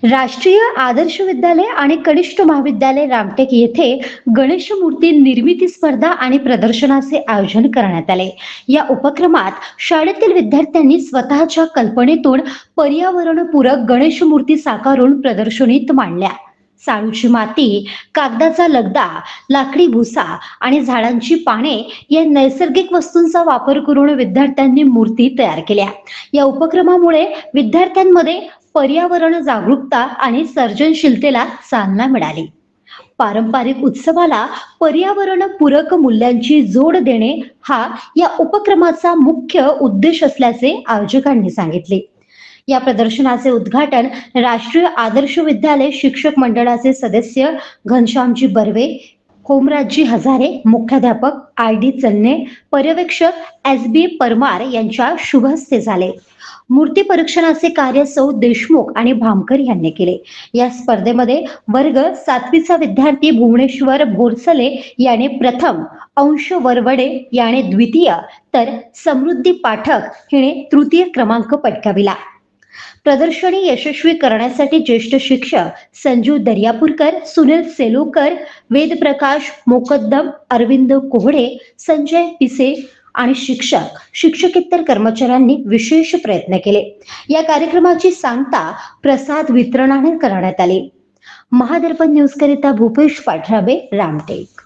राष्ट्रीय आदर्श विद्यालय आणि कनिष्ठ महाविद्यालय रामटेक येथे गणेश मूर्ती निर्मिती स्पर्धा आणि प्रदर्शनाचे आयोजन करण्यात आले। या उपक्रमात शाळेतील विद्यार्थ्यांनी स्वतःच्या कल्पनेतून पर्यावरणपूरक गणेश मूर्ती साकारून प्रदर्शनीत मांडल्या। साळूची माती, कागदाचा लगदा, लाकडी भुसा आणि झाडांची पाने या नैसर्गिक वस्तूंचा वापर करून विद्यार्थ्यांनी मूर्ती तयार केल्या। या उपक्रमामुळे विद्यार्थ्यांमध्ये पर्यावरण जागरूकता आणि सर्जनशीलतेला चालना मिळाली। पारंपरिक उत्सवाला पर्यावरणपूरक मूल्यांची जोड देणे हा या उपक्रमाचा मुख्य उद्देश असल्याचे आयोजकांनी सांगितले। या प्रदर्शनाचे उद्घाटन राष्ट्रीय आदर्श विद्यालय शिक्षक मंडळाचे सदस्य घनश्यामजी बर्वे, होमराजजी हजारे, मुख्याध्यापक आय.डी. चन्ने, पर्यवेक्षक एस.बी. परमार यांच्या शुभ हस्ते झाले। मूर्ती परीक्षणाचे कार्य सौ देशमुख आणि भामकर यांनी केले। या स्पर्धेमध्ये वर्ग 7वीचा विद्यार्थी भुवनेश्वर बोरसले याने प्रथम, अंश वरवडे याने द्वितीय, तर समृद्धी पाठक हिने तृतीय क्रमांक पटकाविला। प्रदर्शनी यशस्वी करण्यासाठी ज्येष्ठ शिक्षक संजू दर्यापूरकर, सुनील सेलूकर, वेदप्रकाश मोकद्दम, अरविंद कोहडे, संजय पिसे आणि शिक्षकेतर कर्मचाऱ्यांनी विशेष प्रयत्न केले। या कार्यक्रमाची सांगता प्रसाद वितरणाने करण्यात आली। महादर्पण न्यूज करिता भूपेश पाठराबे, रामटेक।